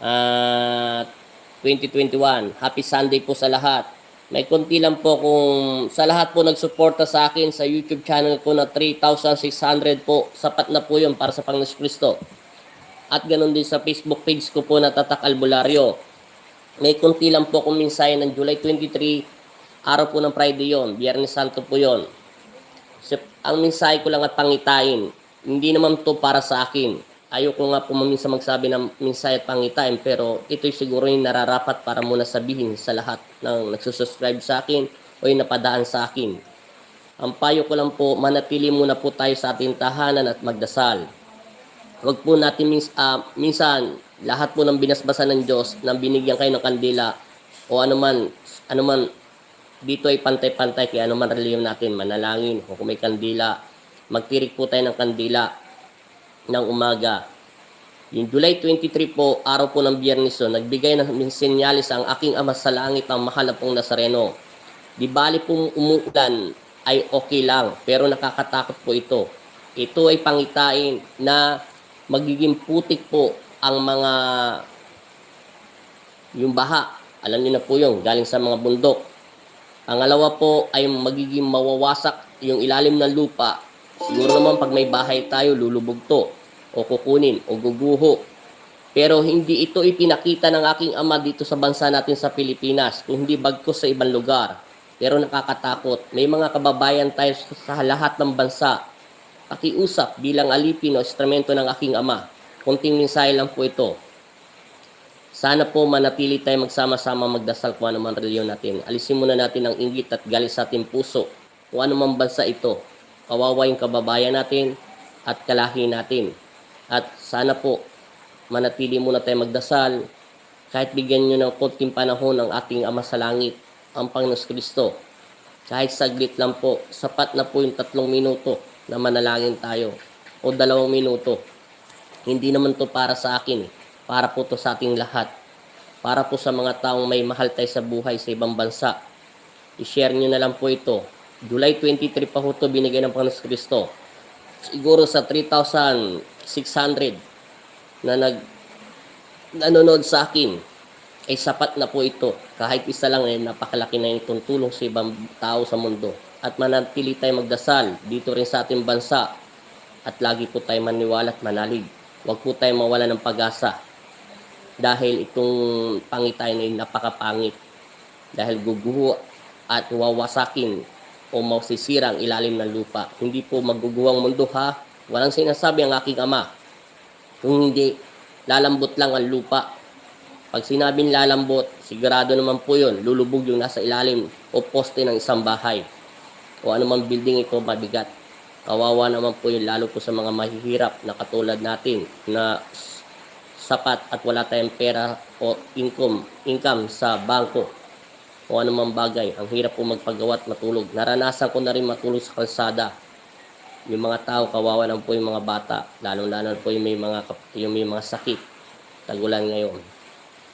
uh, 2021. Happy Sunday po sa lahat. May konti lang po kung sa lahat po nagsuporta sa akin sa YouTube channel ko na 3,600 po. Sapat na po yun para sa Panginoon Kristo. At ganoon din sa Facebook page ko po na Tatak Albularyo. May konti lang po kung mensahe ng July 23, araw po ng Friday yon, Biyernes Santo po yon. So, ang mensahe ko lang at pangitain, hindi naman to para sa akin. Ayoko nga po minsan magsabi ng mensahe at pangitain, pero ito'y siguro yung nararapat para muna sabihin sa lahat ng nagsusubscribe sa akin o yung napadaan sa akin. Ang payo ko lang po, manatili muna po tayo sa ating tahanan at magdasal. Huwag po natin minsan, lahat po ng binasbasan ng Diyos, nang binigyan kayo ng kandila, o anuman, dito ay pantay-pantay, kaya anuman reliyon natin, manalangin, o kung may kandila, magtirik po tayo ng kandila ng umaga. Yung July 23 po, araw po ng Biyernes, nagbigay ng senyalis ang aking Ama sa langit, ang mahal na pong Nazareno. Di bali pong umuulan ay okay lang, pero nakakatakot po ito. Ito ay pangitain na magiging putik po ang mga yung baha. Alam niyo na po yung galing sa mga bundok. Pangalawa po ay magiging mawawasak yung ilalim ng lupa. Siguro naman pag may bahay tayo, lulubog to o kukunin o guguho. Pero hindi ito ipinakita ng aking Ama dito sa bansa natin sa Pilipinas, kung hindi bagkus sa ibang lugar. Pero nakakatakot. May mga kababayan tayo sa lahat ng bansa. Pakiusap bilang alipin o instrumento ng aking Ama. Kunting mensahe lang po ito. Sana po manatili tayo magsama-sama magdasal kung anumang reliyon natin. Alisin muna natin ang inggit at galit sa ating puso. Kung anumang bansa ito, kawawa yung kababayan natin at kalahi natin. At sana po manatili muna tayo magdasal kahit bigyan nyo ng konting panahon ng ating Ama sa langit, ang Panginoon Kristo. Kahit saglit lang po, sapat na po yung 3 minuto na manalangin tayo o 2 minuto. Hindi naman to para sa akin, para po to sa ating lahat. Para po sa mga taong may mahal tayo sa buhay sa ibang bansa. I-share nyo na lang po ito. July 23 pa po ito binigay ng Panginoon Kristo. Siguro sa 3,600 na nanonood sa akin, ay sapat na po ito. Kahit isa lang ay napakalaki na itong tulong sa ibang tao sa mundo. At manatili tayo magdasal dito rin sa ating bansa. At lagi po tayo maniwala at manalig. Huwag po tayo mawala ng pag-asa. Dahil itong pangitain ay napakapangit. Dahil guguho at wawasakin o mausisira ang ilalim ng lupa. Hindi po maguguwang mundo ha. Walang sinasabi ang aking Ama. Kung hindi, lalambot lang ang lupa. Pag sinabing lalambot, sigurado naman po yun, lulubog yung nasa ilalim o poste ng isang bahay. O anumang building ito mabigat. Kawawa naman po yun, lalo po sa mga mahihirap na katulad natin na sapat at wala tayong pera o income sa bangko o anumang bagay. Ang hirap po magpagawa at matulog. Naranasan ko na rin matulog sa kalsada. Yung mga tao, kawawa naman po yung mga bata. Lalo-lalo po yung may mga sakit. Tagulan ngayon.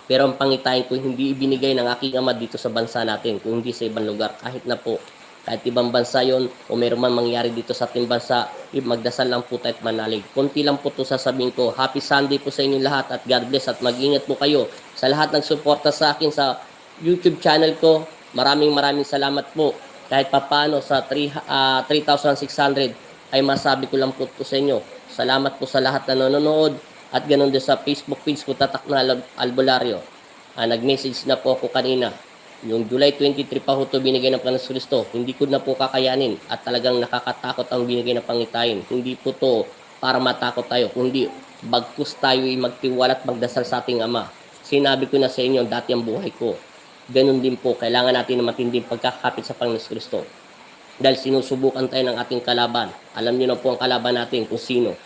Pero ang pangitain ko, hindi ibinigay ng aking Ama dito sa bansa natin, kung hindi sa ibang lugar. Kahit na po, kahit ibang bansa yon o meron man mangyari dito sa ating bansa, magdasal lang po tayo at manalig. Konti lang po ito sasabihin ko. Happy Sunday po sa inyong lahat at God bless at mag-ingat po kayo sa lahat ng suporta sa akin sa YouTube channel ko. Maraming salamat po. Kahit papano sa 3,600 ay masabi ko lang po ito sa inyo. Salamat po sa lahat na nanonood at ganoon din sa Facebook page ko, Tatak na Albularyo. Nag-message na po ako kanina. Yung July 23 pa ho ito binigay ng Panginoon Kristo. Hindi ko na po kakayanin at talagang nakakatakot ang binigay ng pangitain. Hindi po to para matakot tayo, kundi bagkus tayo ay magtiwala at magdasal sa ating Ama. Sinabi ko na sa inyo dati ang buhay ko. Ganun din po, kailangan natin na matinding pagkakapit sa Panginoon Kristo. Dahil sinusubukan tayo ng ating kalaban. Alam niyo na po ang kalaban natin kung sino.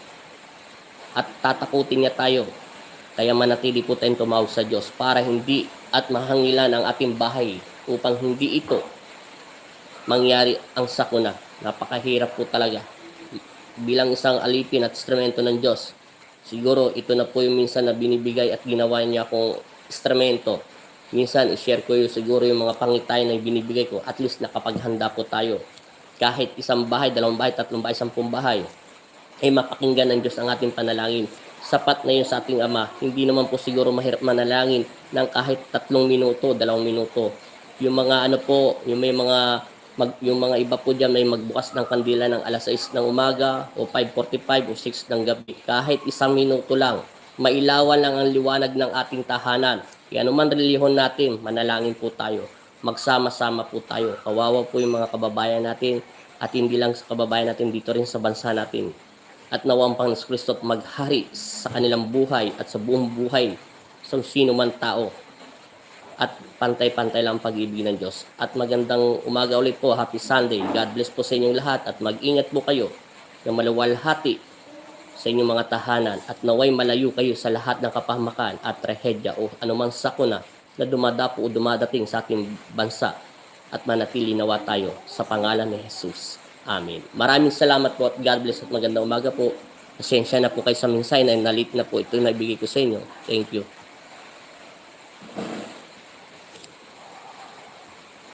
At tatakutin niya tayo. Kaya manatili po tayong tumawag sa Diyos para hindi at mahangilan ang ating bahay upang hindi ito mangyari ang sakuna. Napakahirap po talaga. Bilang isang alipin at instrumento ng Diyos, siguro ito na po yung minsan na binibigay at ginawa niya akong instrumento. Minsan i-share ko yung siguro yung mga pangitay na binibigay ko. At least nakapaghanda po tayo. Kahit 1 bahay, 2 bahay, 3 bahay, 10 bahay, ay mapakinggan ng Diyos ang ating panalangin. sapat na yun sa ating Ama. Hindi naman po siguro mahirap manalangin ng kahit 3 minuto, 2 minuto. Yung mga ano po, yung may mga yung mga iba po dyan may magbukas ng kandila ng alas 6 ng umaga o 5:45 o 6 ng gabi. Kahit 1 minuto lang, mailawan lang ang liwanag ng ating tahanan. Kaya anuman relihon natin, manalangin po tayo. Magsama-sama po tayo. Kawawa po yung mga kababayan natin at hindi lang sa kababayan natin, dito rin sa bansa natin. At nawang Panginoon Kristo maghari sa kanilang buhay at sa buong buhay sa sino man tao. At pantay-pantay lang ang pag-ibig ng Diyos. At magandang umaga ulit po. Happy Sunday. God bless po sa inyong lahat at mag-ingat po kayo na maluwalhati sa inyong mga tahanan at naway malayo kayo sa lahat ng kapahamakan at trahedya o anumang sakuna na dumadapo o dumadating sa ating bansa at manatili nawa tayo sa pangalan ni Jesus. Amen. Maraming salamat po at God bless at magandang umaga po. Pasensya na po kayo sa mensahe na nalit na po ito na ibigay ko sa inyo. Thank you.